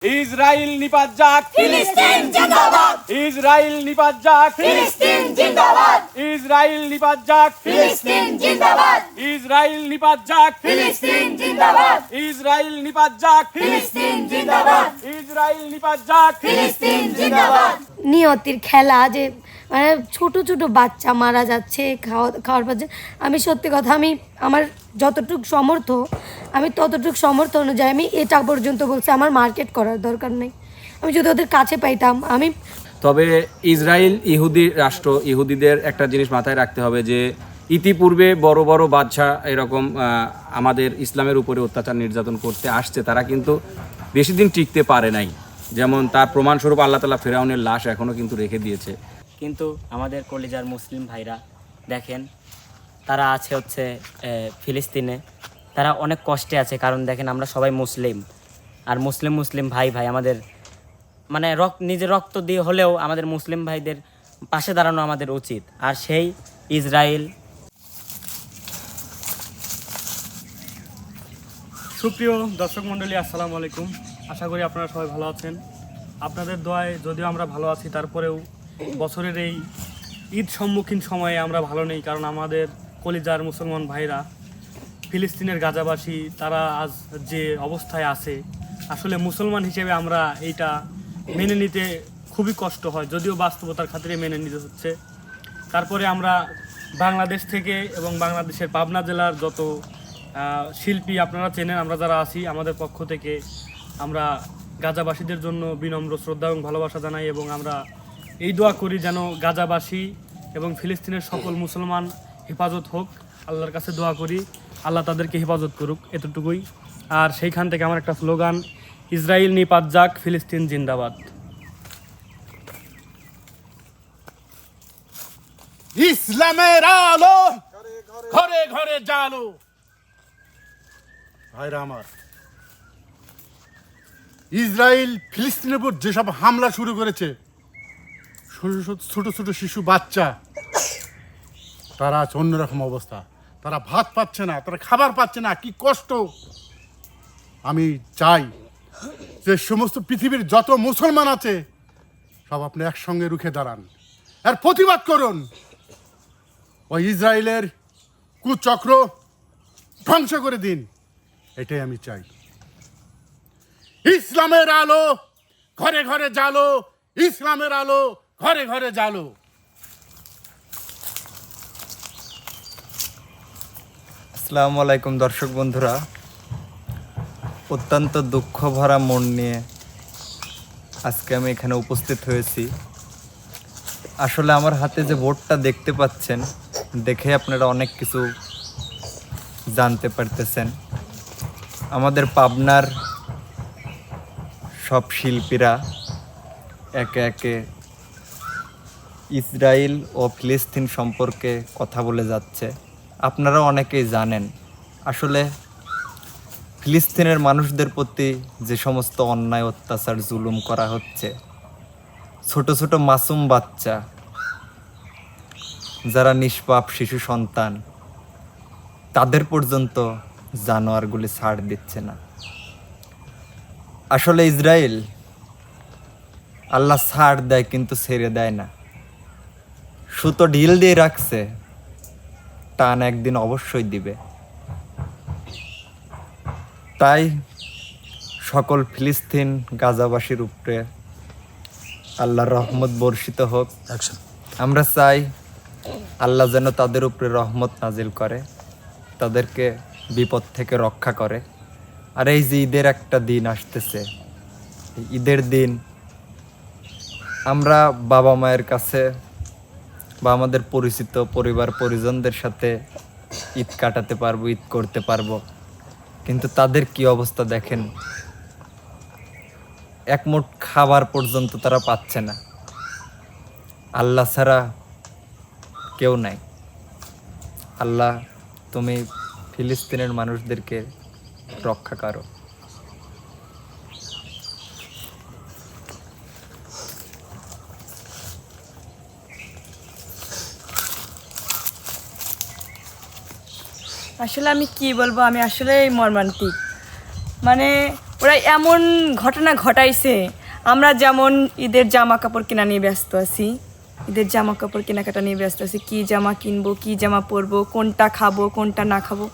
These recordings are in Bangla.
ইসরায়েল নিপাত যাক, ফিলিস্তিন জিন্দাবাদ, ইসরায়েল নিপাত যাক, ফিলিস্তিন জিন্দাবাদ, ইসরায়েল নিপাত যাক, ফিলিস্তিন জিন্দাবাদ, ইসরায়েল নিপাত যাক, ফিলিস্তিন জিন্দাবাদ, ইসরায়েল নিপাত যাক, ফিলিস্তিন জিন্দাবাদ, ইসরায়েল নিপাত যাক, ফিলিস্তিন জিন্দাবাদ। নিয়তির খেলা যে মানে ছোট ছোট বাচ্চা মারা যাচ্ছে খাওয়ার পর। আমি সত্যি কথা, আমি আমার যতটুকু সমর্থ, আমি ততটুকু সমর্থ অনুযায়ী আমি এটা পর্যন্ত বলছি, আমার মার্কেট করার দরকার নেই। আমি যদি ওদের কাছে পাইতাম আমি। তবে ইসরায়েল ইহুদি রাষ্ট্র, ইহুদিদের একটা জিনিস মাথায় রাখতে হবে যে ইতিপূর্বে বড় বড় বাদশাহ এরকম আমাদের ইসলামের উপরে অত্যাচার নির্যাতন করতে আসছে, তারা কিন্তু বেশি দিন টিকতে পারে নাই। যেমন তার প্রমাণস্বরূপ আল্লাহ তাআলা ফেরাউনের লাশ এখনও কিন্তু রেখে দিয়েছে। কিন্তু আমাদের কলিজার মুসলিম ভাইরা দেখেন, তারা আছে হচ্ছে ফিলিস্তিনে, তারা অনেক কষ্টে আছে। কারণ দেখেন, আমরা সবাই মুসলিম, আর মুসলিম ভাই আমাদের মানে নিজের রক্ত দিয়ে হলেও আমাদের মুসলিম ভাইদের পাশে দাঁড়ানো আমাদের উচিত। আর সেই ইসরায়েল। সুপ্রিয় দর্শক মণ্ডলী, আসসালামু আলাইকুম। আশা করি আপনারা সবাই ভালো আছেন। আপনাদের দোয়ায় যদিও আমরা ভালো আছি, তারপরেও বছরের এই ঈদ সম্মুখীন সময়ে আমরা ভালো নেই। কারণ আমাদের কলিজার মুসলমান ভাইরা ফিলিস্তিনের গাজাবাসী, তারা আজ যে অবস্থায় আছে, আসলে মুসলমান হিসেবে আমরা এইটা মেনে নিতে খুবই কষ্ট হয়, যদিও বাস্তবতার খাতিরে মেনে নিতে হচ্ছে। তারপরে আমরা বাংলাদেশ থেকে এবং বাংলাদেশের পাবনা জেলার যত শিল্পী আপনারা চেনেন, আমরা যারা আছি, আমাদের পক্ষ থেকে আমরা গাজাবাসীদের জন্য বিনম্র শ্রদ্ধা এবং ভালোবাসা জানাই। এবং আমরা এই দোয়া করি যেন গাজাবাসী এবং ফিলিস্তিনের সকল মুসলমান হেফাজত হোক। আল্লাহর কাছে দোয়া করি, আল্লাহ তাদেরকে হেফাজত করুক, এতটুকুই। আর সেইখান থেকে আমার একটা স্লোগান, ইসরায়েল নিপাত যাক, ফিলিস্তিন জিন্দাবাদ। ইসলামের আলো ঘরে ঘরে জালো। ভাইরা আমার, ইসরায়েল ফিলিস্তিনের উপর যেসব হামলা শুরু করেছে, ছোট ছোট শিশু বাচ্চা, তারা আজ অন্যরকম অবস্থা। তারা ভাত পাচ্ছে না, তারা খাবার পাচ্ছে না, কি কষ্ট। আমি চাই যে সমস্ত পৃথিবীর যত মুসলমান আছে সব আপনি একসঙ্গে রুখে দাঁড়ান আর প্রতিবাদ করুন। ওই ইসরায়েলের কুচক্র ধ্বংস করে দিন, এটাই আমি চাই। ইসলামের আলো ঘরে ঘরে জালো, ইসলামের আলো ঘরে ঘরে জালো। আসসালামু আলাইকুম দর্শক বন্ধুরা, অত্যন্ত দুঃখ ভরা মন নিয়ে আজকে আমি এখানে উপস্থিত হয়েছি। আসলে আমার হাতে যে বোর্ডটা দেখতে পাচ্ছেন, দেখে আপনারা অনেক কিছু জানতে পারতেছেন। আমাদের পাবনার সব শিল্পীরা একে একে ইসরায়েল ও ফিলিস্তিন সম্পর্কে কথা বলে যাচ্ছে। আপনারা অনেকেই জানেন, আসলে ফিলিস্তিনের মানুষদের প্রতি যে সমস্ত অন্যায় অত্যাচার জুলুম করা হচ্ছে, ছোট ছোট মাসুম বাচ্চা যারা নিষ্পাপ শিশু সন্তান, তাদের পর্যন্ত জানোয়ারগুলি ছাড় দিচ্ছে না। আসলে ইসরায়েল, আল্লাহ ছাড় দেয় কিন্তু ছেড়ে দেয় না। সুতো ঢিল দিয়ে রাখছে, টান একদিন অবশ্যই দিবে। তাই সকল ফিলিস্তিন গাজাবাসীর উপরে আল্লাহর রহমত বর্ষিত হোক। আমরা চাই আল্লাহ যেন তাদের উপরে রহমত নাজিল করে, তাদেরকে বিপদ থেকে রক্ষা করে। আর এই যে ঈদের একটা দিন আসতেছে, ঈদের দিন আমরা বাবা মায়ের কাছে বা আমাদের পরিচিত পরিবার পরিজনদের সাথে ঈদ কাটাতে পারবো, ঈদ করতে পারবো, কিন্তু তাদের কি অবস্থা দেখেন। এক মুঠ খাবার পর্যন্ত তারা পাচ্ছে না। আল্লাহ ছাড়া কেউ নাই। আল্লাহ, তুমি ফিলিস্তিনের মানুষদেরকে রক্ষা করো। আসলে আমি কি বলবো, আমি আসলে মর্মান্তিক। মানে ওরা এমন ঘটনা ঘটাইছে, আমরা যেমন ঈদের জামা কাপড় কেনা নিয়ে ব্যস্ত আছি, ঈদের জামা কাপড় কেনাকাটা নিয়ে ব্যস্ত আছি, কী জামা কিনবো, কী জামা পরবো, কোনটা খাবো, কোনটা না খাবো,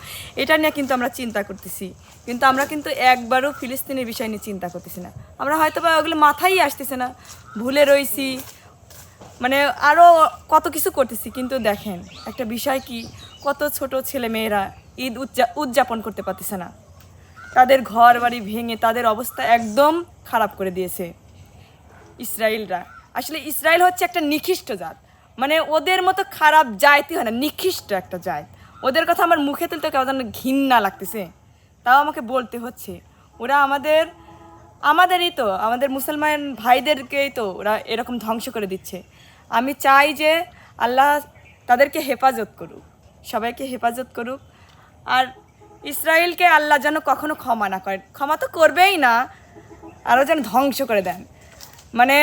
এটা নিয়ে কিন্তু আমরা চিন্তা করতেছি। কিন্তু আমরা কিন্তু একবারও ফিলিস্তিনের বিষয় নিয়ে চিন্তা করতেছি না। আমরা হয়তো বা ওগুলো মাথায় আসতেছে না, ভুলে রয়েছি, মানে আরও কত কিছু করতেছি। কিন্তু দেখেন একটা বিষয় কি, কত ছোট ছেলে মেয়েরা ঈদ উদযাপন করতে পারতেছে না, তাদের ঘর বাড়ি ভেঙে তাদের অবস্থা একদম খারাপ করে দিয়েছে ইসরায়েলরা। আসলে ইসরায়েল হচ্ছে একটা নিকৃষ্ট জাত, মানে ওদের মতো খারাপ জাতই হয় না, নিকৃষ্ট একটা জাত। ওদের কথা আমার মুখে তুলতে কেমন ঘৃণা লাগতেছে, তাও আমাকে বলতে হচ্ছে। ওরা আমাদেরই তো, আমাদের মুসলমান ভাইদেরকেই তো ওরা এরকম ধ্বংস করে দিচ্ছে। আমি চাই যে আল্লাহ তাদেরকে হেফাজত করুক, সবাইকে হেফাজত করুক। আর ইসরায়েলকে আল্লাহ যেন কখনো ক্ষমা না করেন, ক্ষমা তো করবেই না, আরও যেন ধ্বংস করে দেন। মানে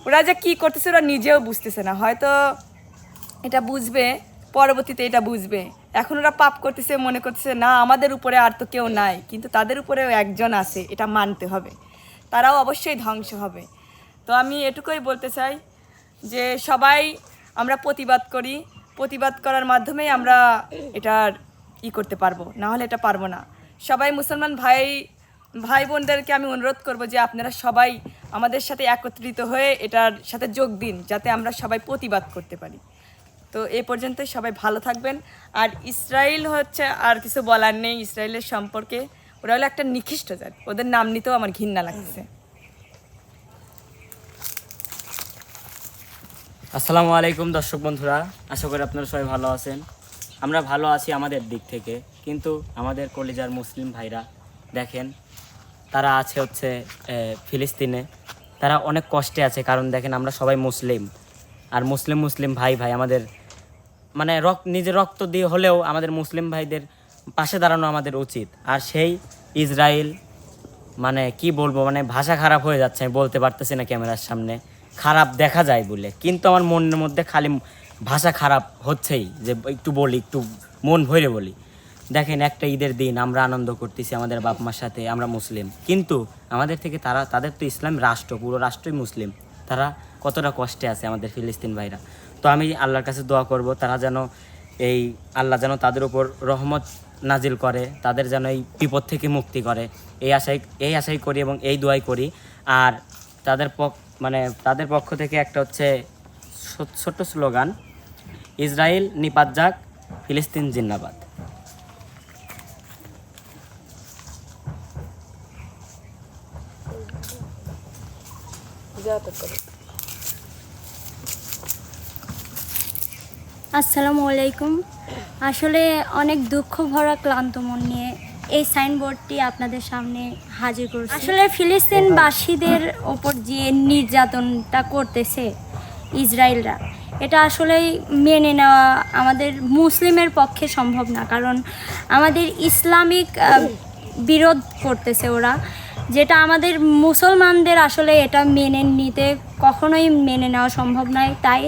ওরা যে কী করতেছে ওরা নিজেও বুঝতেছে না, হয়তো এটা বুঝবে পরবর্তীতে, এটা বুঝবে। এখন ওরা পাপ করতেছে, মনে করতেছে না আমাদের উপরে আর তো কেউ নাই, কিন্তু তাদের উপরেও একজন আছে, এটা মানতে হবে, তারাও অবশ্যই ধ্বংস হবে। তো আমি এটুকুই বলতে চাই যে সবাই আমরা প্রতিবাদ করি, প্রতিবাদ করার মাধ্যমেই আমরা এটার করতে পারবো, না হলে এটা পারবো না। সবাই মুসলমান ভাই বোনদেরকে আমি অনুরোধ করব যে আপনারা সবাই আমাদের সাথে একত্রিত হয়ে এটার সাথে যোগ দিন, যাতে আমরা সবাই প্রতিবাদ করতে পারি। তো এ পর্যন্তই, সবাই ভালো থাকবেন। আর ইসরায়েল হচ্ছে, আর কিছু বলার নেই ইসরায়েলের সম্পর্কে, ওরা হলো একটা নিকৃষ্ট জাত, ওদের নাম নিতেও আমার ঘৃণা লাগছে। আসসালামু আলাইকুম দর্শক বন্ধুরা, আশা করি আপনারা সবাই ভালো আছেন। আমরা ভালো আছি আমাদের দিক থেকে, কিন্তু আমাদের কলিজার মুসলিম ভাইরা দেখেন, তারা আছে হচ্ছে ফিলিস্তিনে, তারা অনেক কষ্টে আছে। কারণ দেখেন আমরা সবাই মুসলিম, আর মুসলিম ভাই আমাদের মানে নিজের রক্ত দিয়ে হলেও আমাদের মুসলিম ভাইদের পাশে দাঁড়ানো আমাদের উচিত। আর সেই ইসরায়েল, মানে কি বলবো, মানে ভাষা খারাপ হয়ে যাচ্ছে, আমি বলতে পারতেছি না ক্যামেরার সামনে, খারাপ দেখা যায় বলে, কিন্তু আমার মনের মধ্যে খালি ভাষা খারাপ হচ্ছেই, যে একটু বলি, একটু মন ভরে বলি। দেখেন একটা ঈদের দিন আমরা আনন্দ করতেছি আমাদের বাপ মার সাথে, আমরা মুসলিম, কিন্তু আমাদের থেকে তাদের তো ইসলাম রাষ্ট্র, পুরো রাষ্ট্রই মুসলিম, তারা কতটা কষ্টে আছে আমাদের ফিলিস্তিন ভাইরা। তো আমি আল্লাহর কাছে দোয়া করব, তারা যেন আল্লাহ যেন তাদের উপর রহমত নাজিল করে, তাদের যেন এই বিপদ থেকে মুক্তি করে, এই আশাই করি এবং এই দোয়াই করি। আর তাদের পক্ষ থেকে একটা হচ্ছে ছোট্ট স্লোগান, ইসরায়েল নিপাত যাক, ফিলিস্তিন জিন্দাবাদ। আসসালামু আলাইকুম। আসলে অনেক দুঃখ ভরা ক্লান্ত মন নিয়ে এই সাইনবোর্ডটি আপনাদের সামনে হাজির করছি। আসলে ফিলিস্তিনবাসীদের ওপর যে নির্যাতনটা করতেছে ইসরায়েলরা, এটা আসলেই মেনে নেওয়া আমাদের মুসলিমের পক্ষে সম্ভব না। কারণ আমাদের ইসলামিক বিরোধ করতেছে ওরা, যেটা আমাদের মুসলমানদের আসলে এটা মেনে নিতে কখনোই মেনে নেওয়া সম্ভব নয়। তাই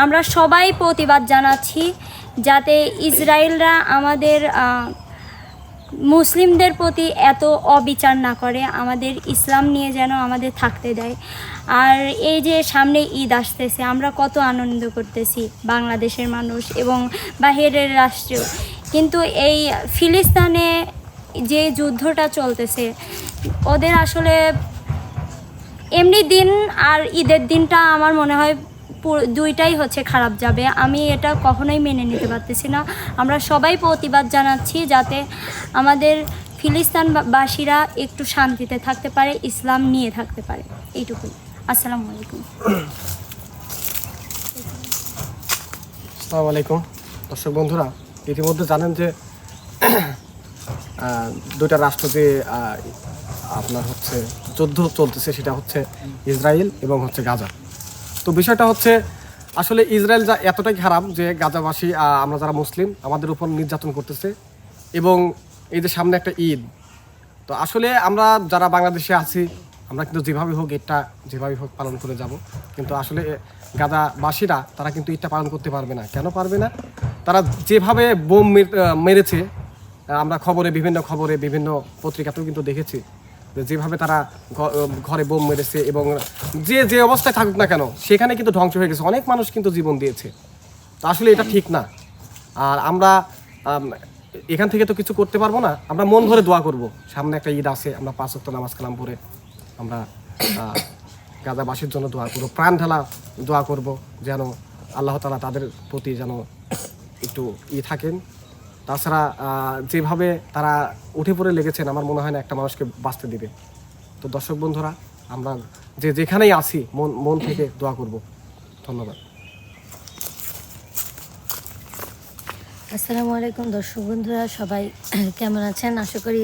আমরা সবাই প্রতিবাদ জানাচ্ছি, যাতে ইসরায়েলরা আমাদের মুসলিমদের প্রতি এত অবিচার না করে, আমাদের ইসলাম নিয়ে যেন আমাদের থাকতে দেয়। আর এই যে সামনে ঈদ আসতেছে, আমরা কত আনন্দ করতেছি বাংলাদেশের মানুষ এবং বাহিরের রাষ্ট্রেও, কিন্তু এই ফিলিস্তিনে যে যুদ্ধটা চলতেছে, ওদের আসলে এমনি দিন আর ঈদের দিনটা আমার মনে হয় দুইটাই হচ্ছে খারাপ যাবে। আমি এটা কখনোই মেনে নিতে পারতেছি না। আমরা সবাই প্রতিবাদ জানাচ্ছি যাতে আমাদের ফিলিস্তিনবাসীরা একটু শান্তিতে থাকতে পারে, ইসলাম নিয়ে থাকতে পারে, এইটুকুই। আসসালামু আলাইকুম। আসসালামু আলাইকুম দর্শক বন্ধুরা, ইতিমধ্যে জানেন যে দুইটা রাষ্ট্র যে আপনার হচ্ছে যুদ্ধ চলতেছে, সেটা হচ্ছে ইসরায়েল এবং হচ্ছে গাজা। তো বিষয়টা হচ্ছে আসলে ইসরায়েল যা এতটাই খারাপ যে গাজাবাসী, আমরা যারা মুসলিম, আমাদের উপর নির্যাতন করতেছে। এবং এই যে সামনে একটা ঈদ, তো আসলে আমরা যারা বাংলাদেশে আছি, আমরা কিন্তু যেভাবে হোক ঈদটা যেভাবে হোক পালন করে যাব। কিন্তু আসলে গাজাবাসীরা তারা কিন্তু ঈদটা পালন করতে পারবে না। কেন পারবে না? তারা যেভাবে বোম মেরেছে, আমরা বিভিন্ন খবরে বিভিন্ন পত্রিকাতেও কিন্তু দেখেছি যেভাবে তারা ঘরে বোম মেরেছে এবং যে অবস্থায় থাকুক না কেন সেখানে কিন্তু ধ্বংস হয়ে গেছে, অনেক মানুষ কিন্তু জীবন দিয়েছে। তো আসলে এটা ঠিক না। আর আমরা এখান থেকে তো কিছু করতে পারবো না, আমরা মন ভরে দোয়া করব। সামনে একটা ঈদ আছে, আমরা 5 ওয়াক্ত নামাজ কালাম পড়ে আমরা গাজাবাসীর জন্য দোয়া করবো, প্রাণ ঢালা দোয়া করব যেন আল্লাহ তাআলা তাদের প্রতি যেন একটু থাকেন। তাছাড়া যেভাবে তারা উঠে পড়ে লেগেছেন আমার মনে হয় না একটা মানুষকে বাঁচতে দিবে। তো দর্শক বন্ধুরা, আমরা যেখানেই আছি মন থেকে দোয়া করব। ধন্যবাদ। আসসালামু আলাইকুম দর্শক বন্ধুরা, সবাই কেমন আছেন? আশা করি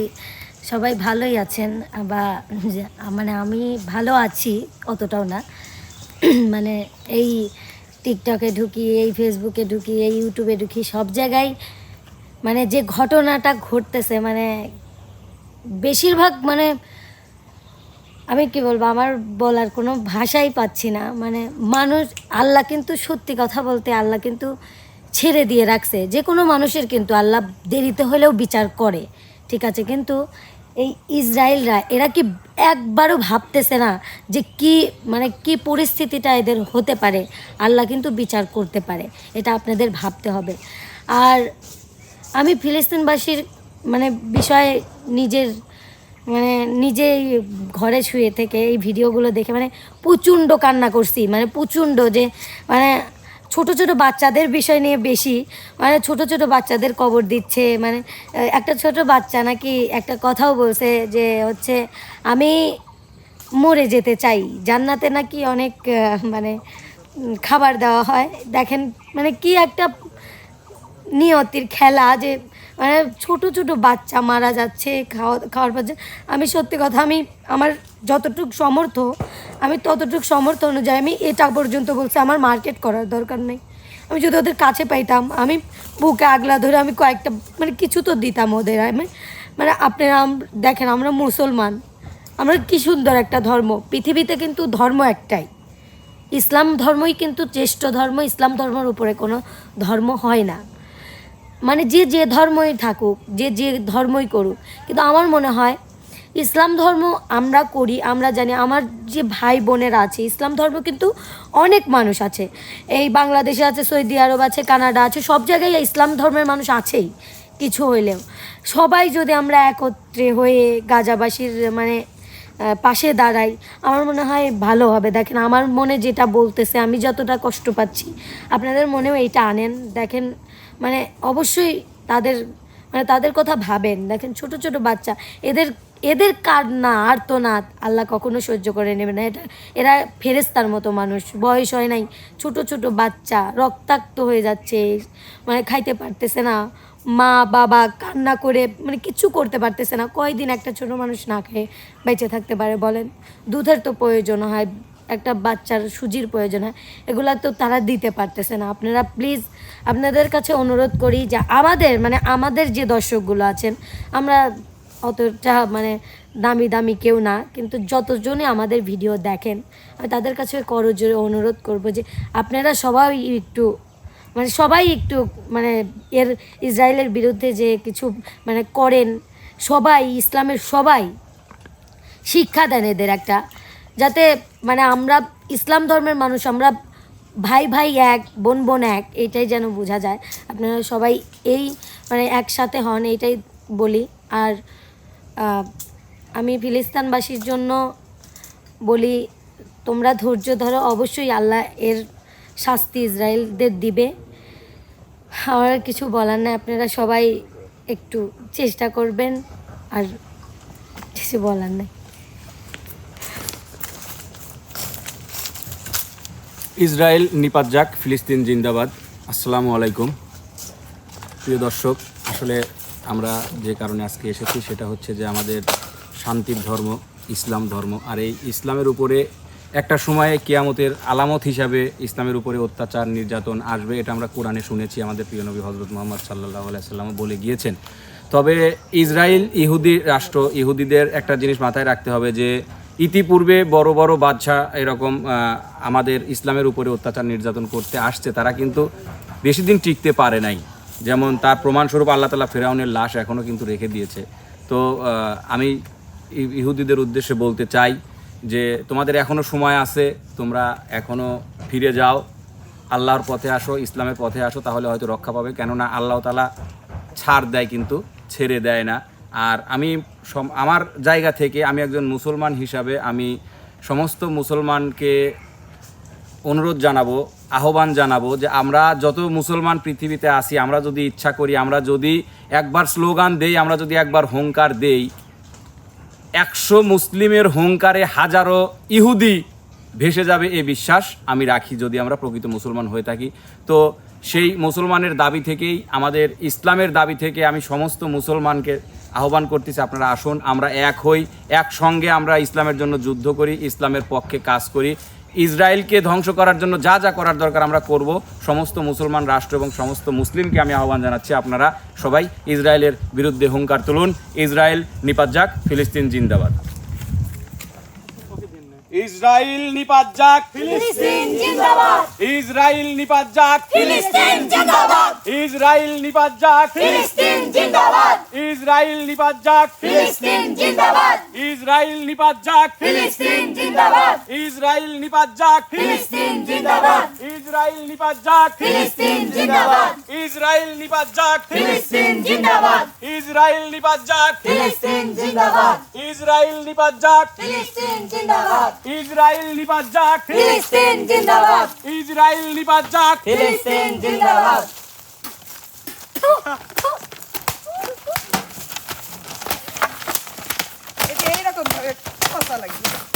সবাই ভালোই আছেন। বা মানে আমি ভালো আছি, অতটাও না। মানে এই টিকটকে ঢুকি, এই ফেসবুকে ঢুকি, এই ইউটিউবে ঢুকি, সব জায়গায় মানে যে ঘটনাটা ঘটতেছে, মানে বেশিরভাগ মানে আমি কি বলবো, আমার বলার কোনো ভাষাই পাচ্ছি না। মানে মানুষ, আল্লাহ কিন্তু সত্যি কথা বলতে আল্লাহ কিন্তু ছেড়ে দিয়ে রাখছে যে কোনো মানুষের, কিন্তু আল্লাহ দেরিতে হলেও বিচার করে, ঠিক আছে। কিন্তু এই ইসরায়েলরা এরা কি একবারও ভাবতেছে না যে কি পরিস্থিতিটা এদের হতে পারে, আল্লাহ কিন্তু বিচার করতে পারে, এটা আপনাদের ভাবতে হবে। আর আমি ফিলিস্তিনবাসীর মানে বিষয়ে নিজেই ঘরে শুয়ে থেকে এই ভিডিওগুলো দেখে মানে প্রচণ্ড কান্না করছি, মানে প্রচণ্ড, যে মানে ছোট ছোট বাচ্চাদের বিষয় নিয়ে বেশি, মানে ছোট ছোট বাচ্চাদের কবর দিচ্ছে। মানে একটা ছোট বাচ্চা নাকি একটা কথাও বলছে যে হচ্ছে আমি মরে যেতে চাই, জান্নাতে নাকি অনেক মানে খাবার দেওয়া হয়। দেখেন মানে কি একটা নিয়তির খেলা, যে মানে ছোট ছোট বাচ্চা মারা যাচ্ছে খাওয়ার পর। আমি সত্যি কথা, আমি আমার যতটুকু সামর্থ্য, আমি ততটুকু সামর্থ্য অনুযায়ী আমি এটা পর্যন্ত বলছি, আমার মার্কেট করার দরকার নেই। আমি যদি ওদের কাছে পাইতাম, আমি বুকে আগলা ধরে আমি কয়েকটা মানে কিছু তো দিতাম ওদের। আমি মানে আপনারা দেখেন, আমরা মুসলমান, আমরা কি সুন্দর একটা ধর্ম, পৃথিবীতে কিন্তু ধর্ম একটাই, ইসলাম ধর্মই কিন্তু শ্রেষ্ঠ ধর্ম। ইসলাম ধর্মের উপরে কোনো ধর্ম হয় না, মানে যে ধর্মই থাকুক, যে ধর্মই করুক। কিন্তু আমার মনে হয় ইসলাম ধর্ম আমরা করি, আমরা জানি, আমার যে ভাই বোনেরা আছে ইসলাম ধর্ম কিন্তু অনেক মানুষ আছে, এই বাংলাদেশে আছে, সৌদি আরব আছে, কানাডা আছে, সব জায়গায় ইসলাম ধর্মের মানুষ আছেই কিছু হইলেও। সবাই যদি আমরা একত্রে হয়ে গাজাবাসীর মানে পাশে দাঁড়াই, আমার মনে হয় ভালো হবে। দেখেন আমার মনে যেটা বলতেছে, আমি যতটা কষ্ট পাচ্ছি আপনাদের মনেও এইটা আনেন। দেখেন মানে অবশ্যই তাদের কথা ভাবেন। দেখেন ছোট ছোট বাচ্চা, এদের কান্না আর্তনাদ আল্লাহ কখনো সহ্য করে নেবে না। এরা ফেরেশতার মতো মানুষ, বয়স হয় নাই, ছোট ছোট বাচ্চা রক্তাক্ত হয়ে যাচ্ছে, মানে খাইতে পারতেছে না, মা বাবা কান্না করে মানে কিছু করতে পারতেছে না। কয়দিন একটা ছোট মানুষ না খেয়ে বেঁচে থাকতে পারে বলেন? দুধের তো প্রয়োজন হয়, একটা বাচ্চার সুজির প্রয়োজন হয়, এগুলা তো তারা দিতে পারতেছে না। আপনারা প্লিজ, আপনাদের কাছে অনুরোধ করি যে আমাদের যে দর্শকগুলো আছেন, আমরা অতটা মানে দামি কেউ না, কিন্তু যতজনই আমাদের ভিডিও দেখেন আমি তাদের কাছে করজোরে অনুরোধ করব যে আপনারা সবাই একটু ইসরায়েলের বিরুদ্ধে যে কিছু মানে করেন, সবাই ইসলামের সবাই শিক্ষা দেন এদের একটা, যাতে মানে আমরা ইসলাম ধর্মের মানুষ, আমরা ভাই ভাই এক, বোন বোন এক, এইটাই যেন বোঝা যায়। আপনারা সবাই এই মানে একসাথে হন, এইটাই বলি। আর আমি ফিলিস্তিনবাসীর জন্য বলি, তোমরা ধৈর্য ধরো, অবশ্যই আল্লাহ এর শাস্তি ইসরায়েলদের দিবে। আমার কিছু বলার নাই, আপনারা সবাই একটু চেষ্টা করবেন, আর কিছু বলার নাই। ইসরায়েল নিপাত যাক, ফিলিস্তিন জিন্দাবাদ। আসসালামু আলাইকুম প্রিয় দর্শক, আসলে আমরা যে কারণে আজকে এসেছি সেটা হচ্ছে যে আমাদের শান্তির ধর্ম ইসলাম ধর্ম, আর এই ইসলামের উপরে একটা সময়ে কিয়ামতের আলামত হিসাবে ইসলামের উপরে অত্যাচার নির্যাতন আসবে, এটা আমরা কোরআনে শুনেছি, আমাদের প্রিয় নবী হজরত মুহাম্মদ সাল্লাল্লাহু আলাইহি সাল্লাম বলে গিয়েছেন। তবে ইসরায়েল ইহুদি রাষ্ট্র, ইহুদিদের একটা জিনিস মাথায় রাখতে হবে যে ইতিপূর্বে বড় বড় বাদশা এরকম আমাদের ইসলামের উপরে অত্যাচার নির্যাতন করতে আসছে, তারা কিন্তু বেশি দিন টিকতে পারে নাই। যেমন তার প্রমাণস্বরূপ আল্লাহ তাআলা ফেরাউনের লাশ এখনও কিন্তু রেখে দিয়েছে। তো আমি ইহুদিদের উদ্দেশ্যে বলতে চাই যে তোমাদের এখনও সময় আছে, তোমরা এখনও ফিরে যাও, আল্লাহর পথে আসো, ইসলামের পথে আসো, তাহলে হয়তো রক্ষা পাবে। কেননা আল্লাহ তাআলা ছাড় দেয় কিন্তু ছেড়ে দেয় না। আর আমি আমার জায়গা থেকে আমি একজন মুসলমান হিসাবে আমি সমস্ত মুসলমানকে অনুরোধ জানাবো, আহ্বান জানাবো যে আমরা যত মুসলমান পৃথিবীতে আসি, আমরা যদি ইচ্ছা করি, আমরা যদি একবার স্লোগান দেই, আমরা যদি একবার হুঙ্কার দেই, 100 মুসলিমের হুঙ্কারে হাজারো ইহুদি ভেসে যাবে এ বিশ্বাস আমি রাখি, যদি আমরা প্রকৃত মুসলমান হয়ে থাকি। তো সেই মুসলমানের দাবি থেকেই, আমাদের ইসলামের দাবি থেকে আমি সমস্ত মুসলমানকে আহ্বান করতেছি, আপনারা আসুন, আমরা এক হই, একসঙ্গে আমরা ইসলামের জন্য যুদ্ধ করি, ইসলামের পক্ষে কাজ করি। ইসরায়েলকে ধ্বংস করার জন্য যা যা করার দরকার আমরা করব। সমস্ত মুসলমান রাষ্ট্র এবং সমস্ত মুসলিমকে আমি আহ্বান জানাচ্ছি, আপনারা সবাই ইসরায়েলের বিরুদ্ধে হুঙ্কার তুলুন। ইসরায়েল নিপাত যাক, ফিলিস্তিন জিন্দাবাদ। ইসরায়েল নিপাত যাক, ফিলিস্তিন জিন্দাবাদ ইসরায়েল নিপাত যাক, ফিলিস্তিন জিন্দাবাদ ইসরায়েল নিপাত যাক, ফিলিস্তিন জিন্দাবাদ ইসরায়েল নিপাত যাক, ফিলিস্তিন জিন্দাবাদ ইসরায়েল নিপাত যাক, ফিলিস্তিন জিন্দাবাদ ইসরায়েল নিপাত যাক, ফিলিস্তিন জিন্দাবাদ ইসরায়েল নিপাত যাক, ফিলিস্তিন জিন্দাবাদ ইসরায়েল নিপাত যাক, ফিলিস্তিন জিন্দাবাদ ইসরায়েল নিপাত যাক, ফিলিস্তিন জিন্দাবাদ ইসরায়েল নিপাত যাক, ফিলিস্তিন জিন্দাবাদ ইসরায়েল নিপাত যাক, ফিলিস্তিন জিন্দাবাদ ইসরায়েল নিপাত যাক, ফিলিস্তিন জিন্দাবাদ এইরকম ভাবে কথা লাগবে।